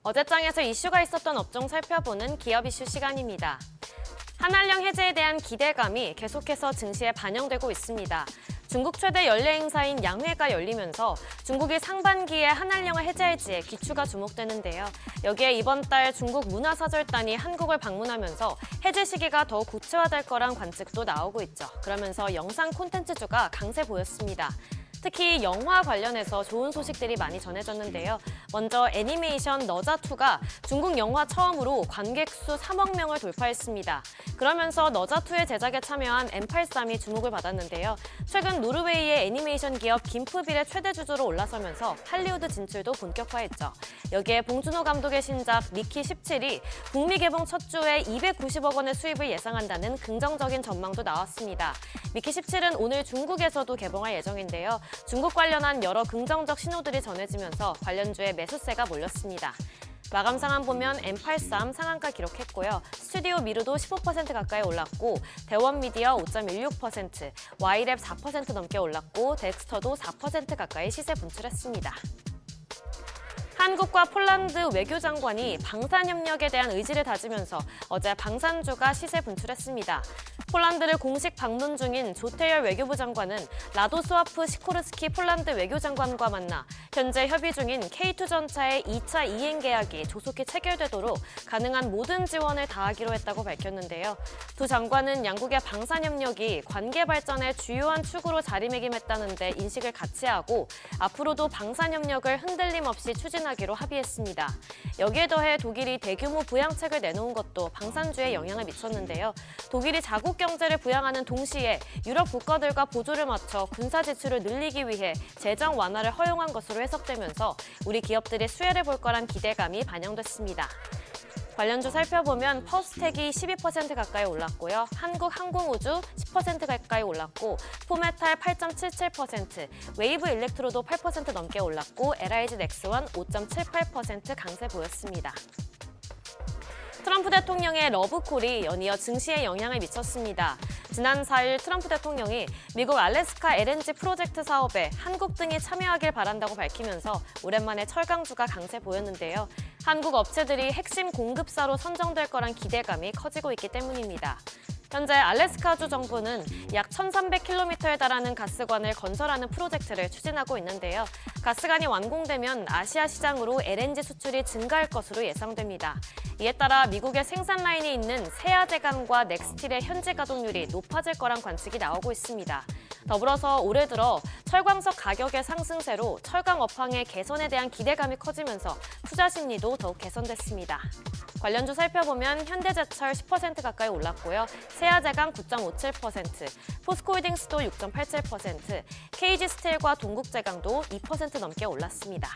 어제장에서 이슈가 있었던 업종 살펴보는 기업 이슈 시간입니다. 한알령 해제에 대한 기대감이 계속해서 증시에 반영되고 있습니다. 중국 최대 연례 행사인 양회가 열리면서 중국이 상반기에 한알령을 해제할지에 귀추가 주목되는데요. 여기에 이번 달 중국 문화사절단이 한국을 방문하면서 해제 시기가 더욱 구체화될 거란 관측도 나오고 있죠. 그러면서 영상 콘텐츠주가 강세 보였습니다. 특히 영화 관련해서 좋은 소식들이 많이 전해졌는데요. 먼저 애니메이션 너자2가 중국 영화 처음으로 관객 수 3억 명을 돌파했습니다. 그러면서 너자2의 제작에 참여한 M83이 주목을 받았는데요. 최근 노르웨이의 애니메이션 기업 김프빌의 최대 주주로 올라서면서 할리우드 진출도 본격화했죠. 여기에 봉준호 감독의 신작 미키 17이 북미 개봉 첫 주에 290억 원의 수입을 예상한다는 긍정적인 전망도 나왔습니다. 미키 17은 오늘 중국에서도 개봉할 예정인데요. 중국 관련한 여러 긍정적 신호들이 전해지면서 관련주에 매수세가 몰렸습니다. 마감 상황 보면 M83 상한가 기록했고요. 스튜디오 미르도 15% 가까이 올랐고 대원 미디어 5.16%, Y랩 4% 넘게 올랐고 덱스터도 4% 가까이 시세 분출했습니다. 한국과 폴란드 외교장관이 방산협력에 대한 의지를 다지면서 어제 방산주가 시세 분출했습니다. 폴란드를 공식 방문 중인 조태열 외교부 장관은 라도스와프 시코르스키 폴란드 외교장관과 만나 현재 협의 중인 K2 전차의 2차 이행 계약이 조속히 체결되도록 가능한 모든 지원을 다하기로 했다고 밝혔는데요. 두 장관은 양국의 방산협력이 관계 발전의 주요한 축으로 자리매김했다는 데 인식을 같이 하고 앞으로도 방산협력을 흔들림 없이 추진하기로 합의했습니다. 여기에 더해 독일이 대규모 부양책을 내놓은 것도 방산주에 영향을 미쳤는데요. 독일이 자국 경제를 부양하는 동시에 유럽 국가들과 보조를 맞춰 군사 지출을 늘리기 위해 재정 완화를 허용한 것으로 해석되면서 우리 기업들이 수혜를 볼 거란 기대감이 반영됐습니다. 관련주 살펴보면 퍼스텍이 12% 가까이 올랐고요. 한국항공우주 10% 가까이 올랐고 포메탈 8.77%, 웨이브 일렉트로도 8% 넘게 올랐고 LIG 넥스원 5.78% 강세 보였습니다. 트럼프 대통령의 러브콜이 연이어 증시에 영향을 미쳤습니다. 지난 4일 트럼프 대통령이 미국 알래스카 LNG 프로젝트 사업에 한국 등이 참여하길 바란다고 밝히면서 오랜만에 철강주가 강세 보였는데요. 한국 업체들이 핵심 공급사로 선정될 거란 기대감이 커지고 있기 때문입니다. 현재 알래스카주 정부는 약 1,300km에 달하는 가스관을 건설하는 프로젝트를 추진하고 있는데요. 가스관이 완공되면 아시아 시장으로 LNG 수출이 증가할 것으로 예상됩니다. 이에 따라 미국의 생산 라인이 있는 세아제강과 넥스틸의 현재 가동률이 높아질 거란 관측이 나오고 있습니다. 더불어서 올해 들어 철광석 가격의 상승세로 철강 업황의 개선에 대한 기대감이 커지면서 투자 심리도 더욱 개선됐습니다. 관련주 살펴보면 현대제철 10% 가까이 올랐고요. 세아제강 9.57%, 포스코홀딩스도 6.87%, KG스틸과 동국제강도 2% 넘게 올랐습니다.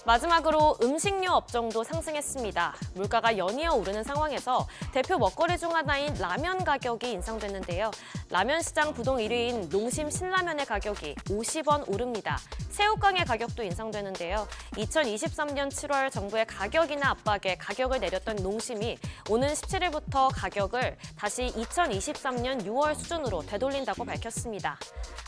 마지막으로 음식료 업종도 상승했습니다. 물가가 연이어 오르는 상황에서 대표 먹거리 중 하나인 라면 가격이 인상됐는데요. 라면 시장 부동 1위인 농심 신라면의 가격이 50원 오릅니다. 새우깡의 가격도 인상되는데요. 2023년 7월 정부의 가격이나 압박에 가격을 내렸던 농심이 오는 17일부터 가격을 다시 2023년 6월 수준으로 되돌린다고 밝혔습니다.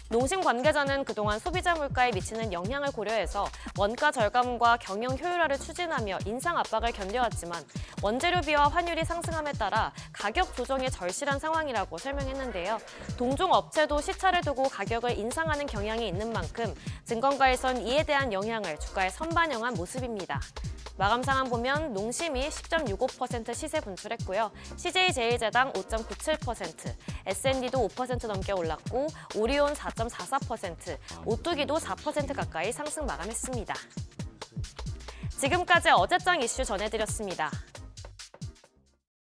농심 관계자는 그동안 소비자 물가에 미치는 영향을 고려해서 원가 절감과 경영 효율화를 추진하며 인상 압박을 견뎌왔지만 원재료비와 환율이 상승함에 따라 가격 조정에 절실한 상황이라고 설명했는데요. 동종 업체도 시차를 두고 가격을 인상하는 경향이 있는 만큼 증권가에선 이에 대한 영향을 주가에 선반영한 모습입니다. 마감 상황 보면 농심이 10.65% 시세 분출했고요. CJ제일제당 5.97%, S&D도 5% 넘게 올랐고 오리온 4.44%, 오뚜기도 4% 가까이 상승 마감했습니다. 지금까지 어제장 이슈 전해드렸습니다.